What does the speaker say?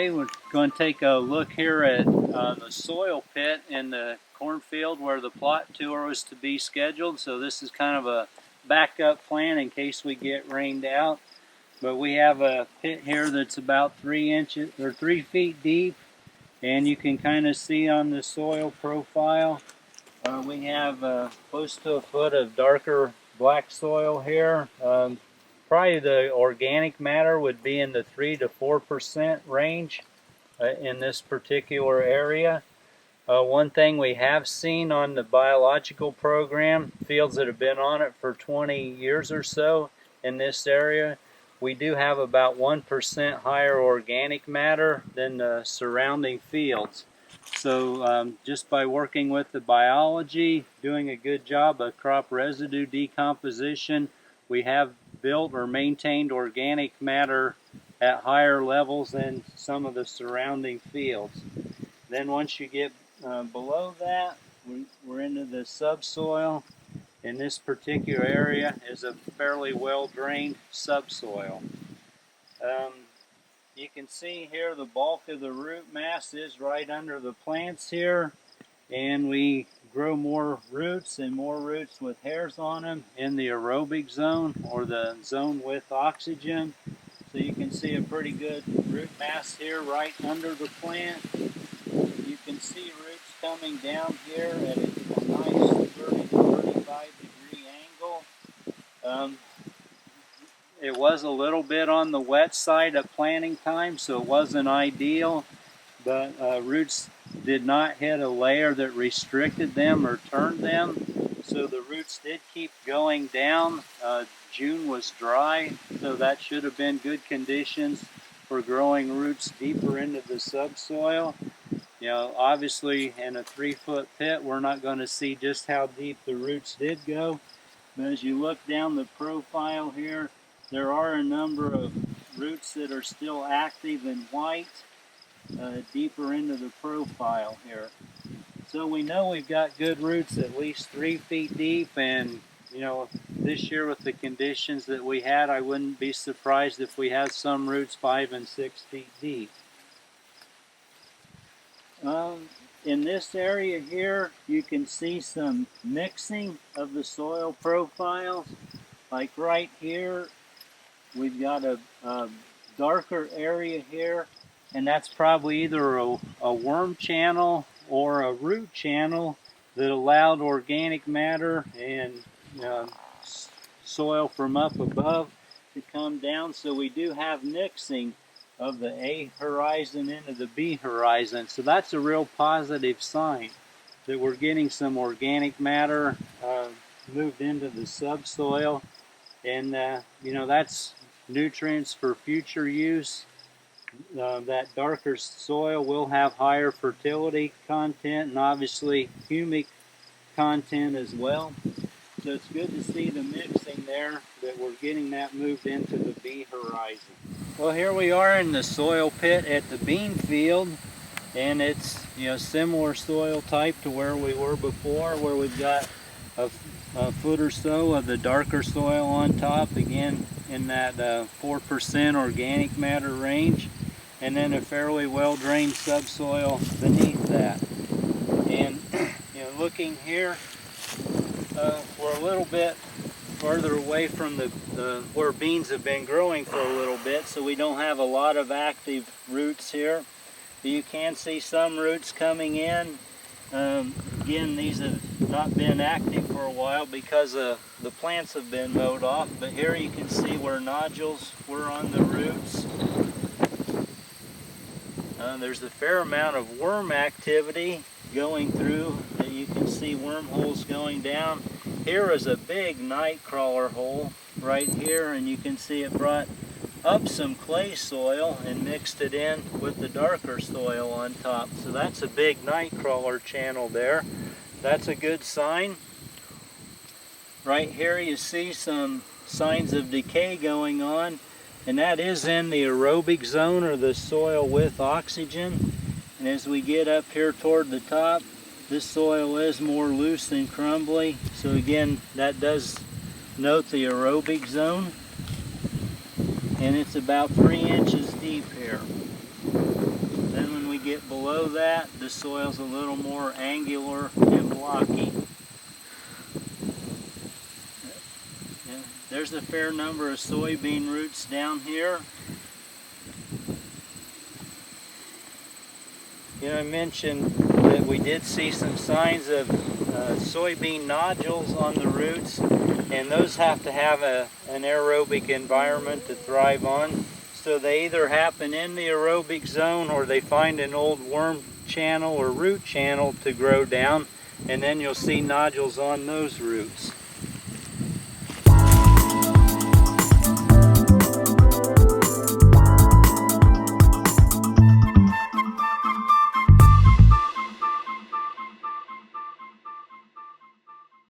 Today we're going to take a look here at the soil pit in the cornfield where the plot tour was to be scheduled. So this is kind of a backup plan in case we get rained out. But we have a pit here that's about 3 feet deep, and you can kind of see on the soil profile we have close to a foot of darker black soil here. Probably the organic matter would be in the 3 to 4% range in this particular area. One thing we have seen on the biological program, fields that have been on it for 20 years or so in this area, we do have about 1% higher organic matter than the surrounding fields. So just by working with the biology, doing a good job of crop residue decomposition, we have built or maintained organic matter at higher levels than some of the surrounding fields. Then once you get below that, we're into the subsoil. In this particular area is a fairly well-drained subsoil. You can see here the bulk of the root mass is right under the plants here, and we grow more roots with hairs on them in the aerobic zone, or the zone with oxygen. So you can see a pretty good root mass here right under the plant. You can see roots coming down here at a nice 30 to 35 degree angle. It was a little bit on the wet side at planting time, so it wasn't ideal, but roots did not hit a layer that restricted them or turned them, so the roots did keep going down. June was dry, so that should have been good conditions for growing roots deeper into the subsoil. You know, obviously in a 3-foot pit, we're not going to see just how deep the roots did go, but as you look down the profile here, there are a number of roots that are still active and white deeper into the profile here. So we know we've got good roots at least 3 feet deep, and you know, this year with the conditions that we had, I wouldn't be surprised if we have some roots 5 and 6 feet deep. In this area here, you can see some mixing of the soil profiles. Like right here, we've got a darker area here, and that's probably either a worm channel or a root channel that allowed organic matter and soil from up above to come down. So we do have mixing of the A horizon into the B horizon. So that's a real positive sign that we're getting some organic matter moved into the subsoil. And you know, that's nutrients for future use. That darker soil will have higher fertility content and obviously humic content as well. So it's good to see the mixing there, that we're getting that moved into the B horizon. Well, here we are in the soil pit at the bean field, and it's, you know, similar soil type to where we were before, where we've got a foot or so of the darker soil on top, again in that 4% organic matter range, and then a fairly well drained subsoil beneath that. And you know, looking here, we're a little bit further away from the where beans have been growing for a little bit, so we don't have a lot of active roots here. But you can see some roots coming in. Again, these have not been active for a while because the plants have been mowed off, but here you can see where nodules were on the roots. There's a fair amount of worm activity going through, that you can see wormholes going down. Here is a big night crawler hole right here, and you can see it brought up some clay soil and mixed it in with the darker soil on top. So that's a big night crawler channel there. That's a good sign. Right here you see some signs of decay going on, and that is in the aerobic zone, or the soil with oxygen. And as we get up here toward the top, this soil is more loose and crumbly. So again, that does note the aerobic zone. And it's about 3 inches deep here. get below that, the soil's a little more angular and blocky. Yeah, there's a fair number of soybean roots down here. You know, I mentioned that we did see some signs of soybean nodules on the roots, and those have to have an aerobic environment to thrive on. So they either happen in the aerobic zone or they find an old worm channel or root channel to grow down, and then you'll see nodules on those roots.